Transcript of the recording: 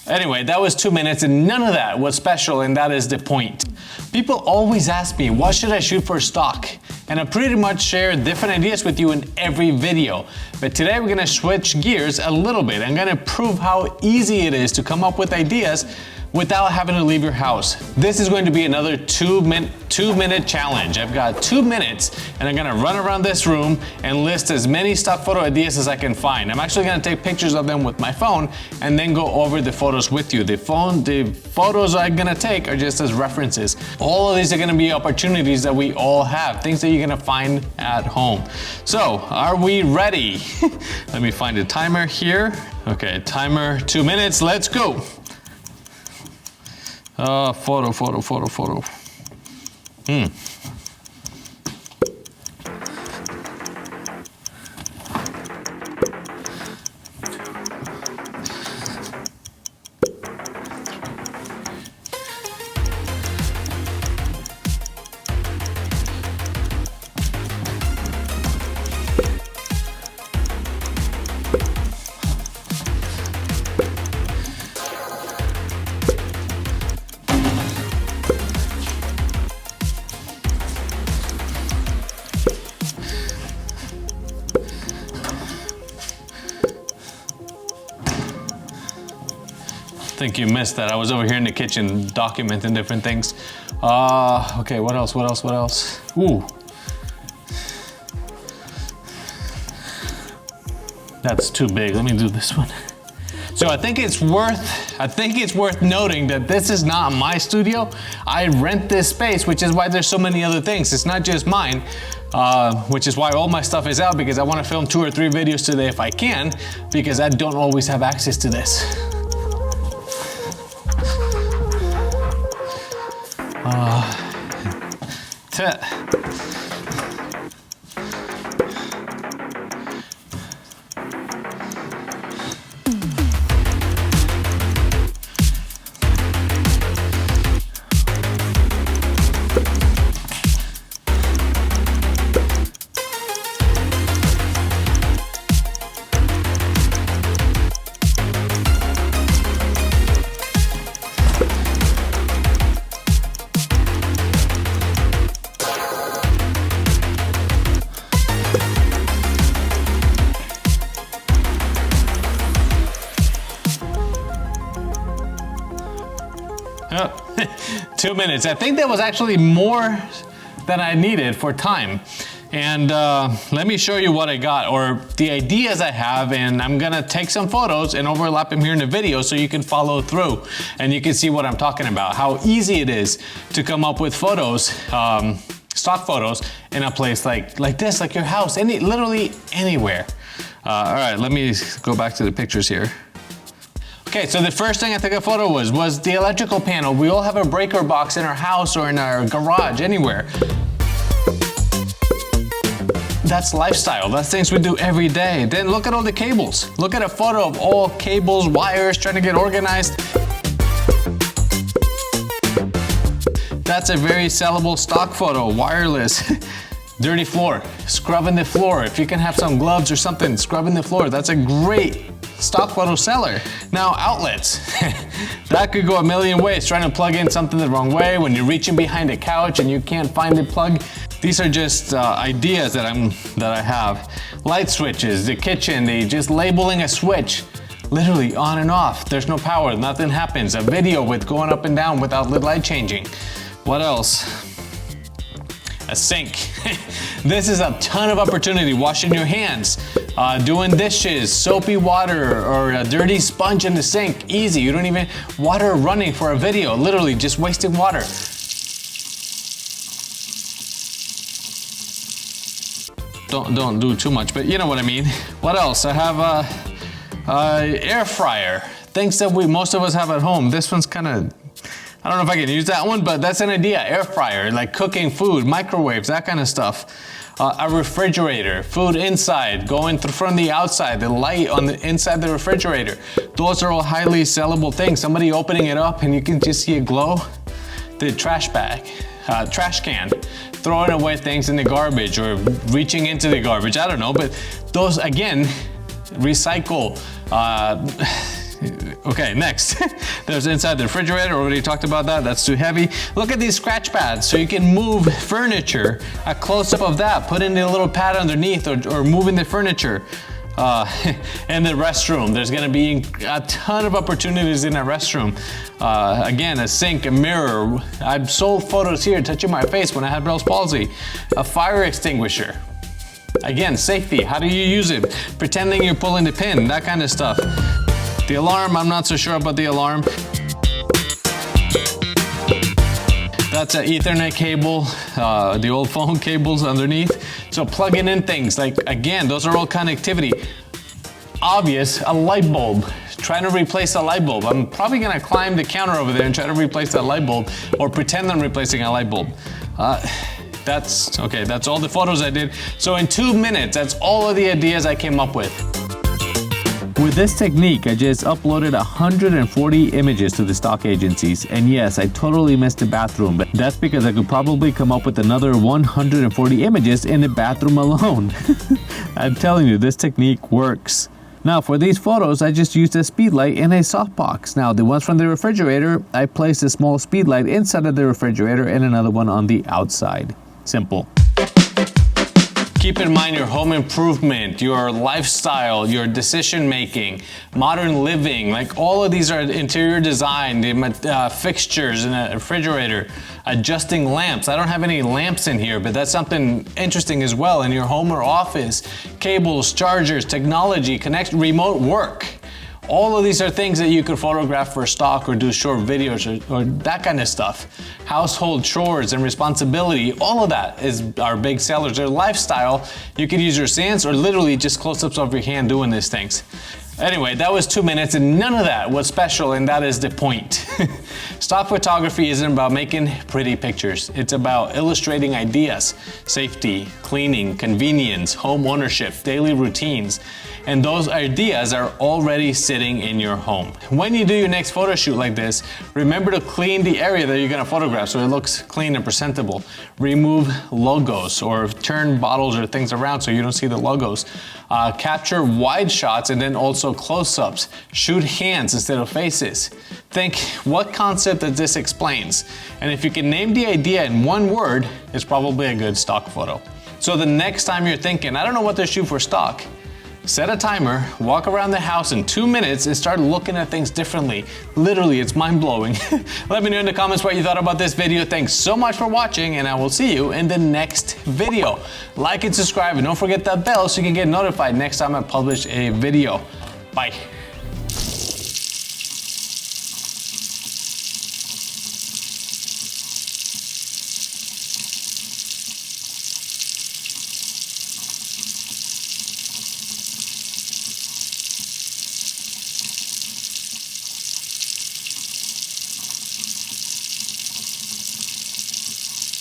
Anyway, that was 2 minutes and none of that was special, and that is the point. People always ask me, what should I shoot for stock? And I pretty much share different ideas with you in every video. But today we're gonna switch gears a little bit. I'm gonna prove how easy it is to come up with ideas without having to leave your house. This is going to be another 2 minute challenge. I've got 2 minutes and I'm gonna run around this room and list as many stock photo ideas as I can find. I'm actually gonna take pictures of them with my phone and then go over the photos with you. The photos I'm gonna take are just as references. All of these are gonna be opportunities that we all have, things that you're gonna find at home. So, are we ready? Let me find a timer here. Okay, timer 2 minutes, let's go. Photo. I think you missed that. I was over here in the kitchen documenting different things. Okay, what else? Ooh. That's too big. Let me do this one. So I think it's worth noting that this is not my studio. I rent this space, which is why there's so many other things. It's not just mine, which is why all my stuff is out, because I want to film 2 or 3 videos today if I can, because I don't always have access to this. Oh, 2 minutes. I think that was actually more than I needed for time. And let me show you what I got, or the ideas I have, and I'm gonna take some photos and overlap them here in the video so you can follow through and you can see what I'm talking about, how easy it is to come up with photos, stock photos in a place like this, like your house, literally anywhere. All right, let me go back to the pictures here. Okay, so the first thing I took a photo was the electrical panel. We all have a breaker box in our house or in our garage, anywhere. That's lifestyle. That's things we do every day. Then look at all the cables. Look at a photo of all cables, wires, trying to get organized. That's a very sellable stock photo, wireless. Dirty floor, scrubbing the floor. If you can have some gloves or something, scrubbing the floor. That's a great stock photo seller. Now, outlets. That could go a million ways. Trying to plug in something the wrong way when you're reaching behind a couch and you can't find the plug. These are just ideas that I have. Light switches, the kitchen, just labeling a switch. Literally on and off. There's no power, nothing happens. A video with going up and down without the light changing. What else? A sink. This is a ton of opportunity. Washing your hands, doing dishes, soapy water, or a dirty sponge in the sink. Easy. You don't even water running for a video. Literally just wasting water. Don't do too much, but you know what I mean. What else? I have a air fryer. Things that most of us have at home. This one's kind of, I don't know if I can use that one, but that's an idea. Air fryer, like cooking food, microwaves, that kind of stuff. A refrigerator, food inside, going from the outside, the light on the inside the refrigerator. Those are all highly sellable things. Somebody opening it up and you can just see it glow. The trash bag, trash can, throwing away things in the garbage or reaching into the garbage, I don't know, but those, again, recycle, Okay, next. There's inside the refrigerator, already talked about that, that's too heavy. Look at these scratch pads, so you can move furniture. A close-up of that, put in a little pad underneath or moving the furniture. In the restroom, there's gonna be a ton of opportunities in a restroom. Again, a sink, a mirror. I've sold photos here touching my face when I had Bell's palsy. A fire extinguisher. Again, safety, how do you use it? Pretending you're pulling the pin, that kind of stuff. The alarm, I'm not so sure about the alarm. That's an Ethernet cable, the old phone cables underneath. So plugging in things, like again, those are all connectivity. Obvious, a light bulb. Trying to replace a light bulb. I'm probably gonna climb the counter over there and try to replace that light bulb or pretend I'm replacing a light bulb. That's all the photos I did. So in 2 minutes, that's all of the ideas I came up with. With this technique, I just uploaded 140 images to the stock agencies. And yes, I totally missed the bathroom, but that's because I could probably come up with another 140 images in the bathroom alone. I'm telling you, this technique works. Now for these photos, I just used a speedlight in a softbox. Now the ones from the refrigerator, I placed a small speedlight inside of the refrigerator and another one on the outside. Simple. Keep in mind your home improvement, your lifestyle, your decision making, modern living, like all of these are interior design, the fixtures in a refrigerator, adjusting lamps. I don't have any lamps in here, but that's something interesting as well in your home or office. Cables, chargers, technology, remote work. All of these are things that you could photograph for stock or do short videos or that kind of stuff. Household chores and responsibility, all of that are big sellers. Their lifestyle, you could use your stance or literally just close-ups of your hand doing these things. Anyway, that was 2 minutes and none of that was special, and that is the point. Stock photography isn't about making pretty pictures. It's about illustrating ideas, safety, cleaning, convenience, home ownership, daily routines. And those ideas are already sitting in your home. When you do your next photo shoot like this, remember to clean the area that you're gonna photograph so it looks clean and presentable. Remove logos or turn bottles or things around so you don't see the logos. Capture wide shots and then also close-ups. Shoot hands instead of faces. Think, what concept that this explains? And if you can name the idea in one word, it's probably a good stock photo. So the next time you're thinking, I don't know what to shoot for stock, set a timer, walk around the house in 2 minutes and start looking at things differently. Literally, it's mind-blowing. Let me know in the comments what you thought about this video. Thanks so much for watching, and I will see you in the next video. Like and subscribe, and don't forget that bell so you can get notified next time I publish a video. Bye.